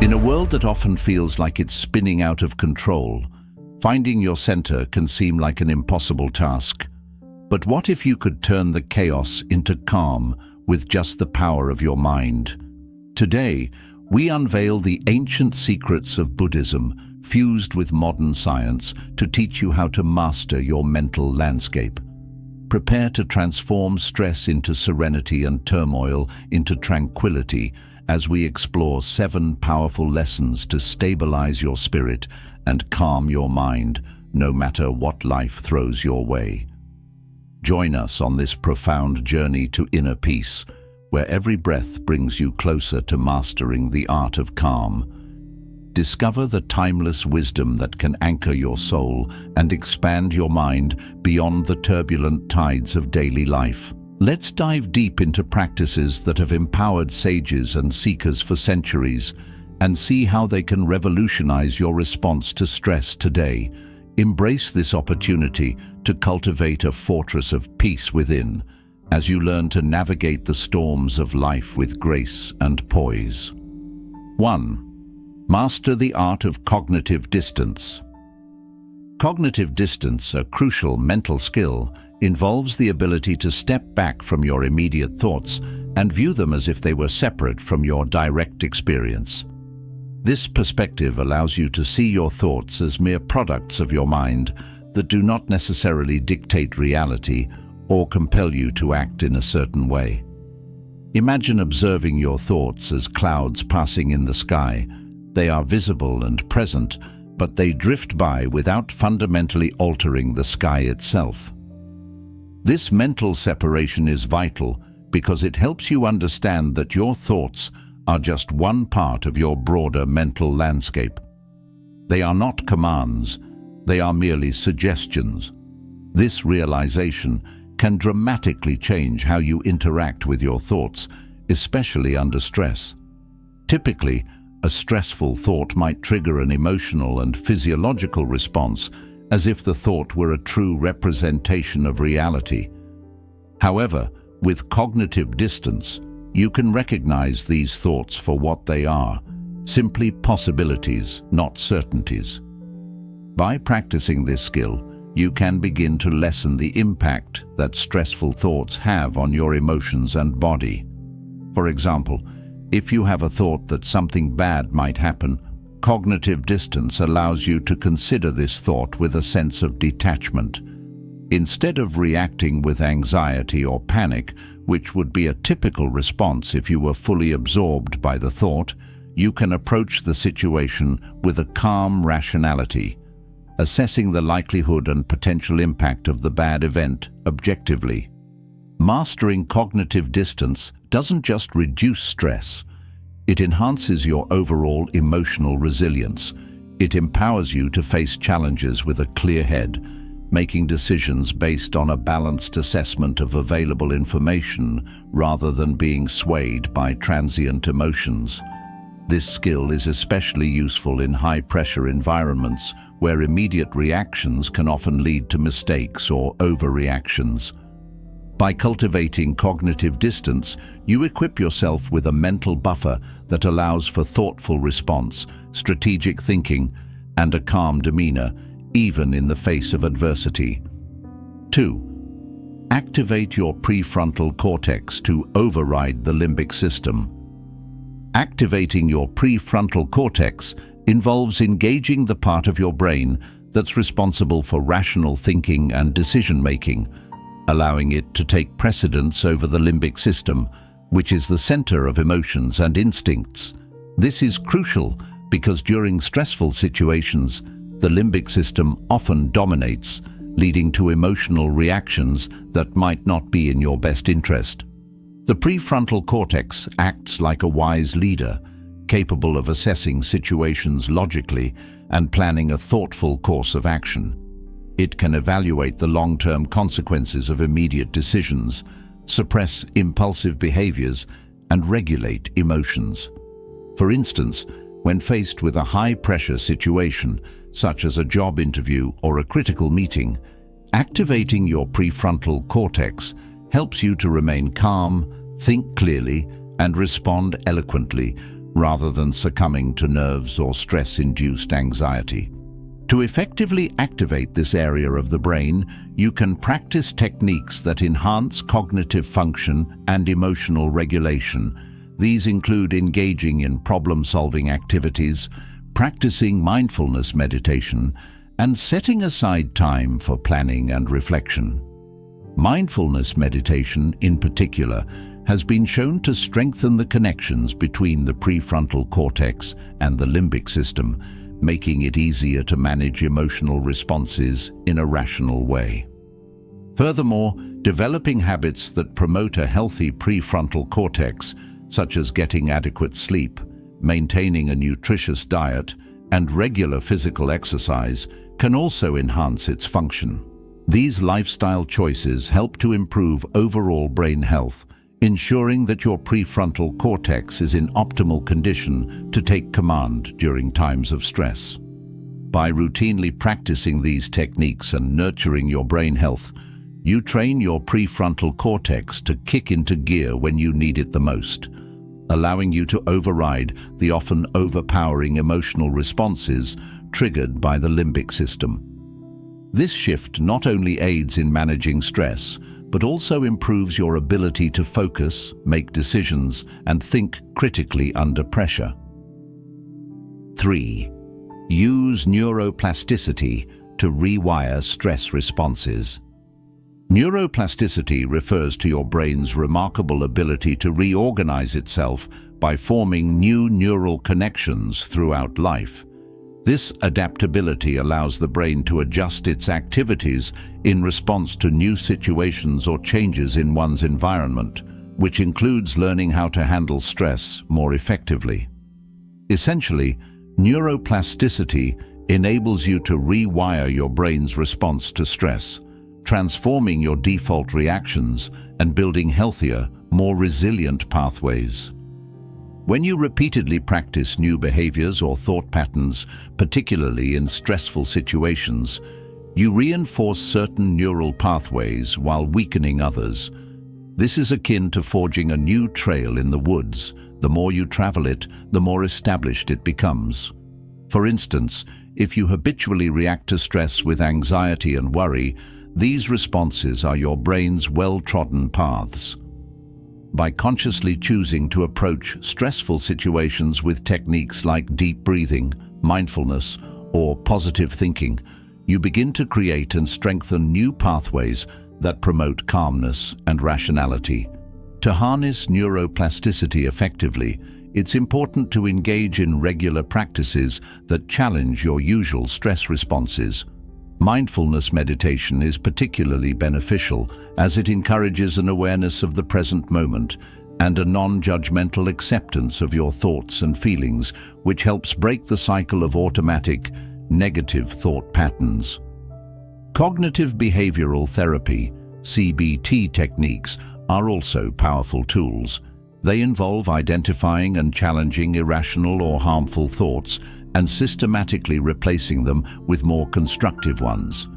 In a world that often feels like it's spinning out of control, finding your center can seem like an impossible task. But what if you could turn the chaos into calm with just the power of your mind? Today, we unveil the ancient secrets of Buddhism fused with modern science to teach you how to master your mental landscape. Prepare to transform stress into serenity and turmoil into tranquility as we explore 7 powerful lessons to stabilize your spirit and calm your mind, no matter what life throws your way. Join us on this profound journey to inner peace, where every breath brings you closer to mastering the art of calm. Discover the timeless wisdom that can anchor your soul and expand your mind beyond the turbulent tides of daily life. Let's dive deep into practices that have empowered sages and seekers for centuries and see how they can revolutionize your response to stress today. Embrace this opportunity to cultivate a fortress of peace within as you learn to navigate the storms of life with grace and poise. 1. Master the art of cognitive distance. Cognitive distance, a crucial mental skill, involves the ability to step back from your immediate thoughts and view them as if they were separate from your direct experience. This perspective allows you to see your thoughts as mere products of your mind that do not necessarily dictate reality or compel you to act in a certain way. Imagine observing your thoughts as clouds passing in the sky. They are visible and present, but they drift by without fundamentally altering the sky itself. This mental separation is vital because it helps you understand that your thoughts are just one part of your broader mental landscape. They are not commands, they are merely suggestions. This realization can dramatically change how you interact with your thoughts, especially under stress. Typically, a stressful thought might trigger an emotional and physiological response, as if the thought were a true representation of reality. However, with cognitive distance, you can recognize these thoughts for what they are, simply possibilities, not certainties. By practicing this skill, you can begin to lessen the impact that stressful thoughts have on your emotions and body. For example, if you have a thought that something bad might happen, cognitive distance allows you to consider this thought with a sense of detachment. Instead of reacting with anxiety or panic, which would be a typical response if you were fully absorbed by the thought, you can approach the situation with a calm rationality, assessing the likelihood and potential impact of the bad event objectively. Mastering cognitive distance doesn't just reduce stress, it enhances your overall emotional resilience. It empowers you to face challenges with a clear head, making decisions based on a balanced assessment of available information rather than being swayed by transient emotions. This skill is especially useful in high-pressure environments where immediate reactions can often lead to mistakes or overreactions. By cultivating cognitive distance, you equip yourself with a mental buffer that allows for thoughtful response, strategic thinking, and a calm demeanor, even in the face of adversity. 2. Activate your prefrontal cortex to override the limbic system. Activating your prefrontal cortex involves engaging the part of your brain that's responsible for rational thinking and decision-making, allowing it to take precedence over the limbic system, which is the center of emotions and instincts. This is crucial because during stressful situations, the limbic system often dominates, leading to emotional reactions that might not be in your best interest. The prefrontal cortex acts like a wise leader, capable of assessing situations logically and planning a thoughtful course of action. It can evaluate the long-term consequences of immediate decisions, suppress impulsive behaviors, and regulate emotions. For instance, when faced with a high-pressure situation, such as a job interview or a critical meeting, activating your prefrontal cortex helps you to remain calm, think clearly, and respond eloquently, rather than succumbing to nerves or stress-induced anxiety. To effectively activate this area of the brain, you can practice techniques that enhance cognitive function and emotional regulation. These include engaging in problem-solving activities, practicing mindfulness meditation, and setting aside time for planning and reflection. Mindfulness meditation, in particular, has been shown to strengthen the connections between the prefrontal cortex and the limbic system, making it easier to manage emotional responses in a rational way. Furthermore, developing habits that promote a healthy prefrontal cortex, such as getting adequate sleep, maintaining a nutritious diet, and regular physical exercise, can also enhance its function. These lifestyle choices help to improve overall brain health, ensuring that your prefrontal cortex is in optimal condition to take command during times of stress. By routinely practicing these techniques and nurturing your brain health, you train your prefrontal cortex to kick into gear when you need it the most, allowing you to override the often overpowering emotional responses triggered by the limbic system. This shift not only aids in managing stress, but also improves your ability to focus, make decisions, and think critically under pressure. 3. Use neuroplasticity to rewire stress responses. Neuroplasticity refers to your brain's remarkable ability to reorganize itself by forming new neural connections throughout life. This adaptability allows the brain to adjust its activities in response to new situations or changes in one's environment, which includes learning how to handle stress more effectively. Essentially, neuroplasticity enables you to rewire your brain's response to stress, transforming your default reactions and building healthier, more resilient pathways. When you repeatedly practice new behaviors or thought patterns, particularly in stressful situations, you reinforce certain neural pathways while weakening others. This is akin to forging a new trail in the woods. The more you travel it, the more established it becomes. For instance, if you habitually react to stress with anxiety and worry, these responses are your brain's well-trodden paths. By consciously choosing to approach stressful situations with techniques like deep breathing, mindfulness, or positive thinking, you begin to create and strengthen new pathways that promote calmness and rationality. To harness neuroplasticity effectively, it's important to engage in regular practices that challenge your usual stress responses. Mindfulness meditation is particularly beneficial as it encourages an awareness of the present moment and a non-judgmental acceptance of your thoughts and feelings, which helps break the cycle of automatic, negative thought patterns. Cognitive behavioral therapy, CBT techniques, are also powerful tools. They involve identifying and challenging irrational or harmful thoughts and systematically replacing them with more constructive ones.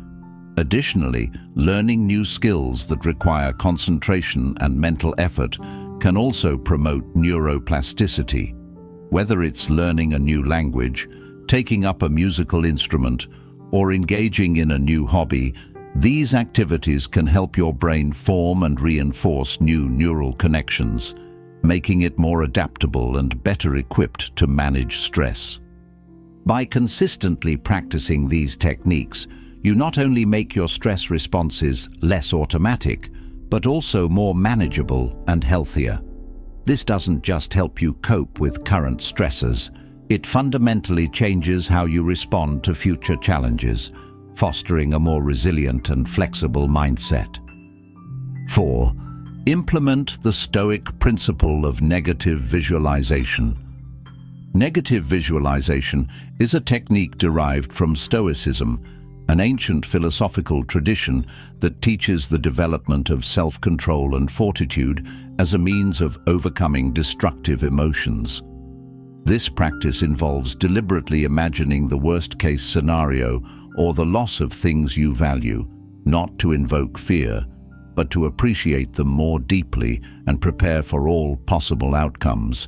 Additionally, learning new skills that require concentration and mental effort can also promote neuroplasticity. Whether it's learning a new language, taking up a musical instrument, or engaging in a new hobby, these activities can help your brain form and reinforce new neural connections, making it more adaptable and better equipped to manage stress. By consistently practicing these techniques, you not only make your stress responses less automatic, but also more manageable and healthier. This doesn't just help you cope with current stressors, it fundamentally changes how you respond to future challenges, fostering a more resilient and flexible mindset. 4. Implement the Stoic principle of negative visualization. Negative visualization is a technique derived from Stoicism, an ancient philosophical tradition that teaches the development of self-control and fortitude as a means of overcoming destructive emotions. This practice involves deliberately imagining the worst-case scenario or the loss of things you value, not to invoke fear, but to appreciate them more deeply and prepare for all possible outcomes.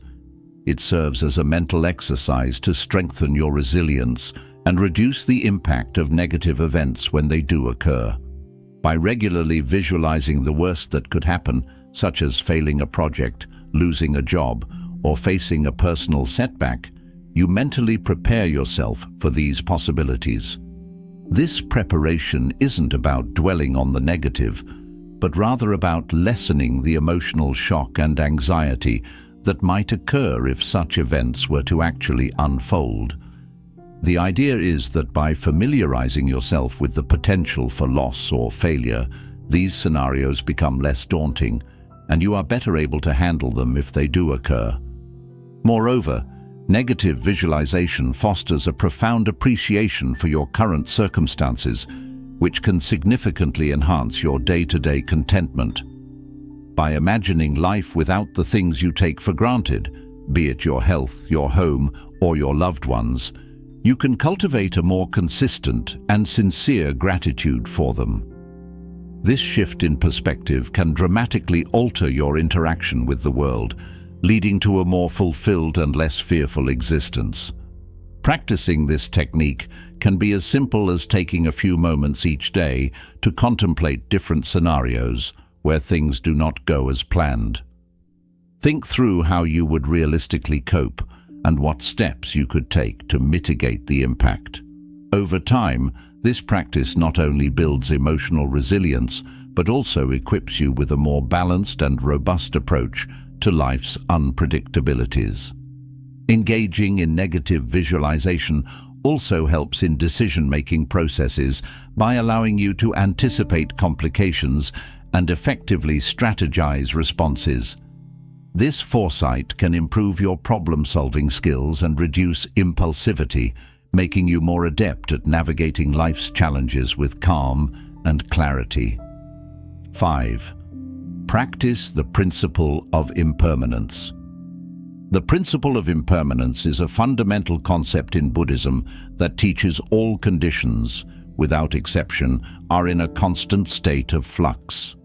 It serves as a mental exercise to strengthen your resilience and reduce the impact of negative events when they do occur. By regularly visualizing the worst that could happen, such as failing a project, losing a job, or facing a personal setback, you mentally prepare yourself for these possibilities. This preparation isn't about dwelling on the negative, but rather about lessening the emotional shock and anxiety that might occur if such events were to actually unfold. The idea is that by familiarizing yourself with the potential for loss or failure, these scenarios become less daunting, and you are better able to handle them if they do occur. Moreover, negative visualization fosters a profound appreciation for your current circumstances, which can significantly enhance your day-to-day contentment. By imagining life without the things you take for granted, be it your health, your home, or your loved ones, you can cultivate a more consistent and sincere gratitude for them. This shift in perspective can dramatically alter your interaction with the world, leading to a more fulfilled and less fearful existence. Practicing this technique can be as simple as taking a few moments each day to contemplate different scenarios where things do not go as planned. Think through how you would realistically cope and what steps you could take to mitigate the impact. Over time, this practice not only builds emotional resilience, but also equips you with a more balanced and robust approach to life's unpredictabilities. Engaging in negative visualization also helps in decision-making processes by allowing you to anticipate complications and effectively strategize responses. This foresight can improve your problem-solving skills and reduce impulsivity, making you more adept at navigating life's challenges with calm and clarity. 5. Practice the principle of impermanence. The principle of impermanence is a fundamental concept in Buddhism that teaches all conditions, without exception, are in a constant state of flux.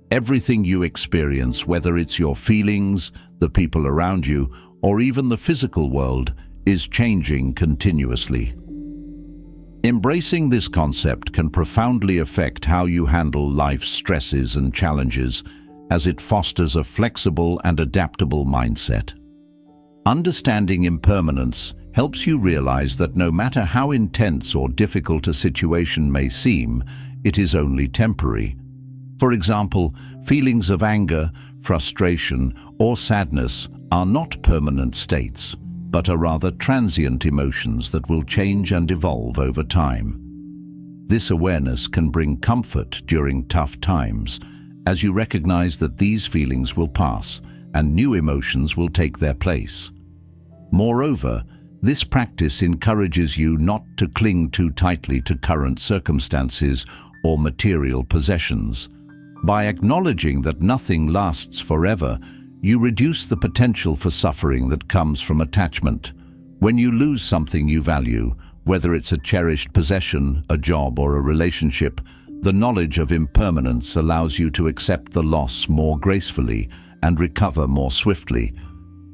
Everything you experience, whether it's your feelings, the people around you, or even the physical world, is changing continuously. Embracing this concept can profoundly affect how you handle life's stresses and challenges, as it fosters a flexible and adaptable mindset. Understanding impermanence helps you realize that no matter how intense or difficult a situation may seem, it is only temporary. For example, feelings of anger, frustration, or sadness are not permanent states, but are rather transient emotions that will change and evolve over time. This awareness can bring comfort during tough times, as you recognize that these feelings will pass and new emotions will take their place. Moreover, this practice encourages you not to cling too tightly to current circumstances or material possessions. By acknowledging that nothing lasts forever, you reduce the potential for suffering that comes from attachment. When you lose something you value, whether it's a cherished possession, a job, or a relationship, the knowledge of impermanence allows you to accept the loss more gracefully and recover more swiftly.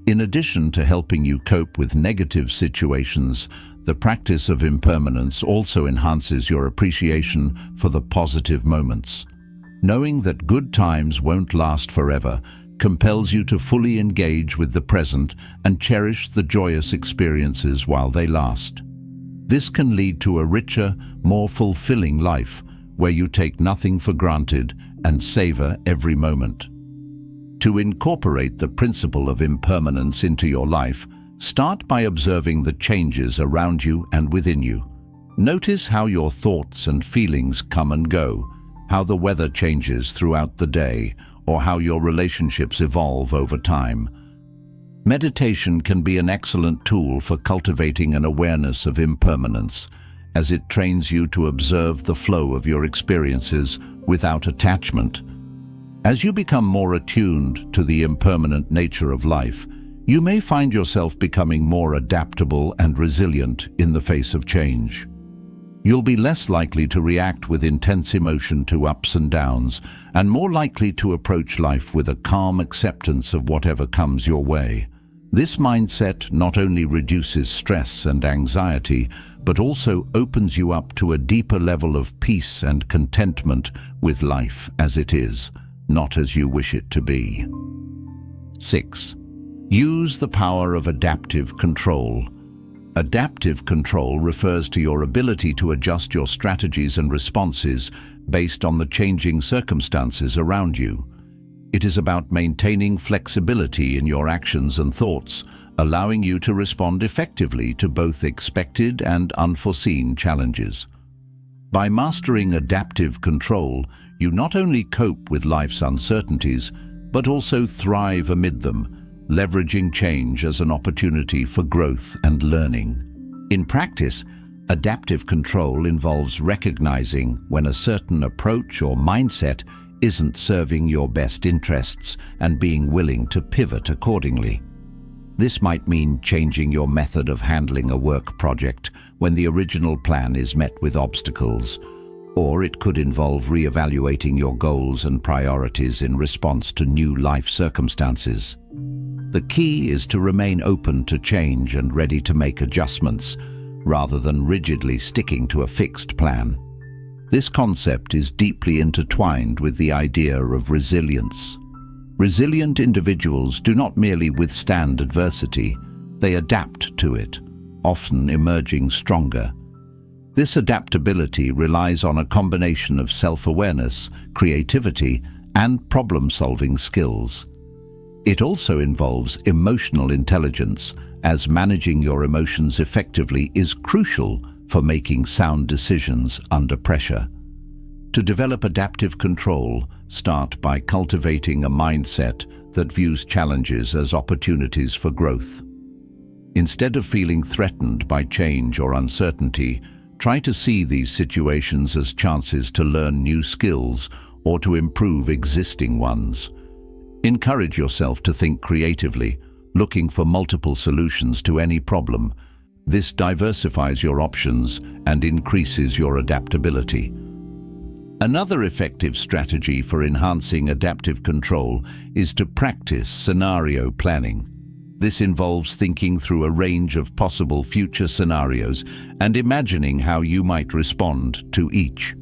In addition to helping you cope with negative situations, the practice of impermanence also enhances your appreciation for the positive moments. Knowing that good times won't last forever compels you to fully engage with the present and cherish the joyous experiences while they last. This can lead to a richer, more fulfilling life, where you take nothing for granted and savor every moment. To incorporate the principle of impermanence into your life, start by observing the changes around you and within you. Notice how your thoughts and feelings come and go, how the weather changes throughout the day, or how your relationships evolve over time. Meditation can be an excellent tool for cultivating an awareness of impermanence, as it trains you to observe the flow of your experiences without attachment. As you become more attuned to the impermanent nature of life, you may find yourself becoming more adaptable and resilient in the face of change. You'll be less likely to react with intense emotion to ups and downs, and more likely to approach life with a calm acceptance of whatever comes your way. This mindset not only reduces stress and anxiety, but also opens you up to a deeper level of peace and contentment with life as it is, not as you wish it to be. 6. Use the power of adaptive control. Adaptive control refers to your ability to adjust your strategies and responses based on the changing circumstances around you. It is about maintaining flexibility in your actions and thoughts, allowing you to respond effectively to both expected and unforeseen challenges. By mastering adaptive control, you not only cope with life's uncertainties, but also thrive amid them, leveraging change as an opportunity for growth and learning. In practice, adaptive control involves recognizing when a certain approach or mindset isn't serving your best interests and being willing to pivot accordingly. This might mean changing your method of handling a work project when the original plan is met with obstacles, or it could involve reevaluating your goals and priorities in response to new life circumstances. The key is to remain open to change and ready to make adjustments, rather than rigidly sticking to a fixed plan. This concept is deeply intertwined with the idea of resilience. Resilient individuals do not merely withstand adversity, they adapt to it, often emerging stronger. This adaptability relies on a combination of self-awareness, creativity, and problem-solving skills. It also involves emotional intelligence, as managing your emotions effectively is crucial for making sound decisions under pressure. To develop adaptive control, start by cultivating a mindset that views challenges as opportunities for growth. Instead of feeling threatened by change or uncertainty, try to see these situations as chances to learn new skills or to improve existing ones. Encourage yourself to think creatively, looking for multiple solutions to any problem. This diversifies your options and increases your adaptability. Another effective strategy for enhancing adaptive control is to practice scenario planning. This involves thinking through a range of possible future scenarios and imagining how you might respond to each.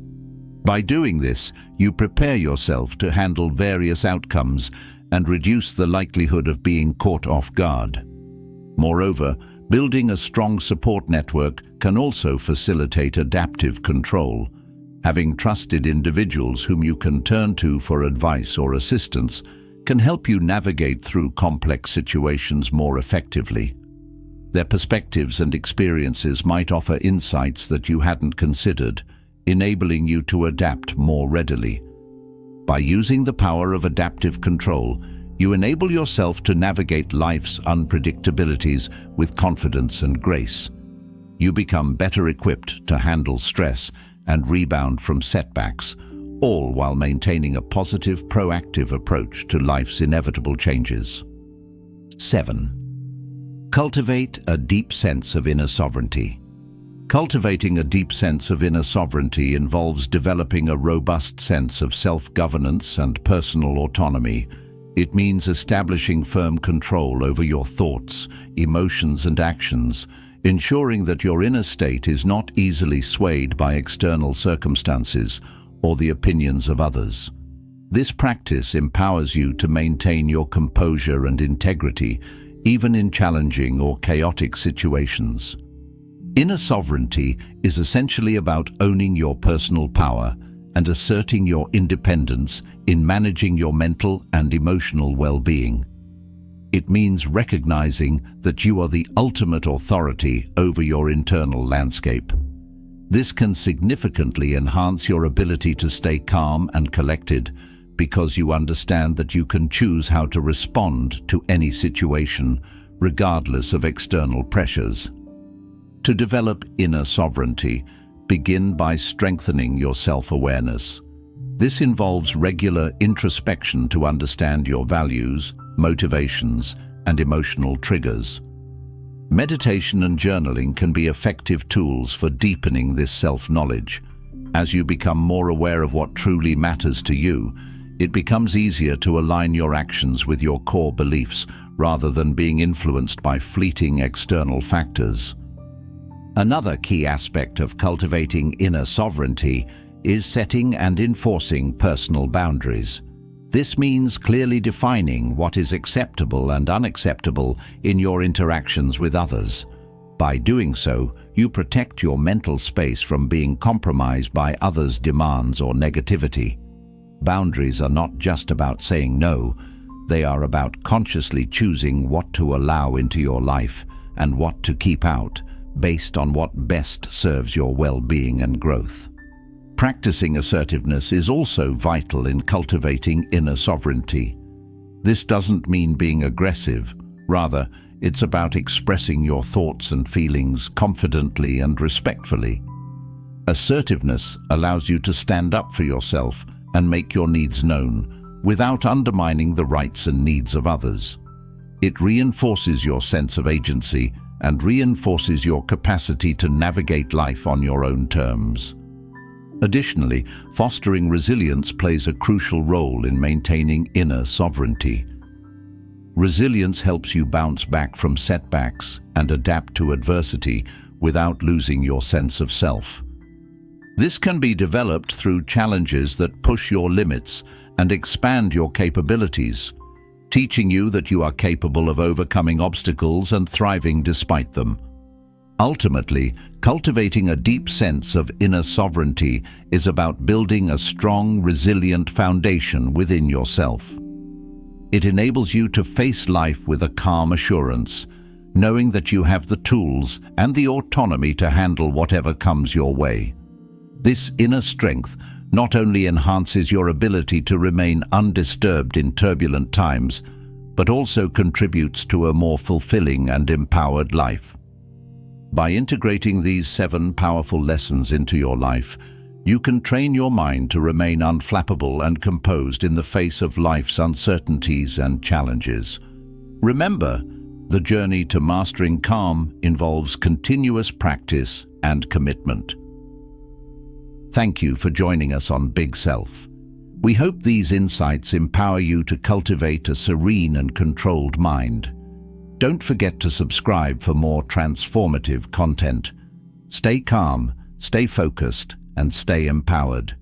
By doing this, you prepare yourself to handle various outcomes and reduce the likelihood of being caught off guard. Moreover, building a strong support network can also facilitate adaptive control. Having trusted individuals whom you can turn to for advice or assistance can help you navigate through complex situations more effectively. Their perspectives and experiences might offer insights that you hadn't considered, enabling you to adapt more readily. By using the power of adaptive control, you enable yourself to navigate life's unpredictabilities with confidence and grace. You become better equipped to handle stress and rebound from setbacks, all while maintaining a positive, proactive approach to life's inevitable changes. 7. Cultivate a deep sense of inner sovereignty. Cultivating a deep sense of inner sovereignty involves developing a robust sense of self-governance and personal autonomy. It means establishing firm control over your thoughts, emotions, and actions, ensuring that your inner state is not easily swayed by external circumstances or the opinions of others. This practice empowers you to maintain your composure and integrity, even in challenging or chaotic situations. Inner sovereignty is essentially about owning your personal power and asserting your independence in managing your mental and emotional well-being. It means recognizing that you are the ultimate authority over your internal landscape. This can significantly enhance your ability to stay calm and collected because you understand that you can choose how to respond to any situation, regardless of external pressures. To develop inner sovereignty, begin by strengthening your self-awareness. This involves regular introspection to understand your values, motivations, and emotional triggers. Meditation and journaling can be effective tools for deepening this self-knowledge. As you become more aware of what truly matters to you, it becomes easier to align your actions with your core beliefs rather than being influenced by fleeting external factors. Another key aspect of cultivating inner sovereignty is setting and enforcing personal boundaries. This means clearly defining what is acceptable and unacceptable in your interactions with others. By doing so, you protect your mental space from being compromised by others' demands or negativity. Boundaries are not just about saying no, they are about consciously choosing what to allow into your life and what to keep out, based on what best serves your well-being and growth. Practicing assertiveness is also vital in cultivating inner sovereignty. This doesn't mean being aggressive. Rather, it's about expressing your thoughts and feelings confidently and respectfully. Assertiveness allows you to stand up for yourself and make your needs known, without undermining the rights and needs of others. It reinforces your sense of agency and reinforces your capacity to navigate life on your own terms. Additionally, fostering resilience plays a crucial role in maintaining inner sovereignty. Resilience helps you bounce back from setbacks and adapt to adversity without losing your sense of self. This can be developed through challenges that push your limits and expand your capabilities, teaching you that you are capable of overcoming obstacles and thriving despite them. Ultimately, cultivating a deep sense of inner sovereignty is about building a strong, resilient foundation within yourself. It enables you to face life with a calm assurance, knowing that you have the tools and the autonomy to handle whatever comes your way. This inner strength not only enhances your ability to remain undisturbed in turbulent times, but also contributes to a more fulfilling and empowered life. By integrating these 7 powerful lessons into your life, you can train your mind to remain unflappable and composed in the face of life's uncertainties and challenges. Remember, the journey to mastering calm involves continuous practice and commitment. Thank you for joining us on Big Self. We hope these insights empower you to cultivate a serene and controlled mind. Don't forget to subscribe for more transformative content. Stay calm, stay focused, and stay empowered.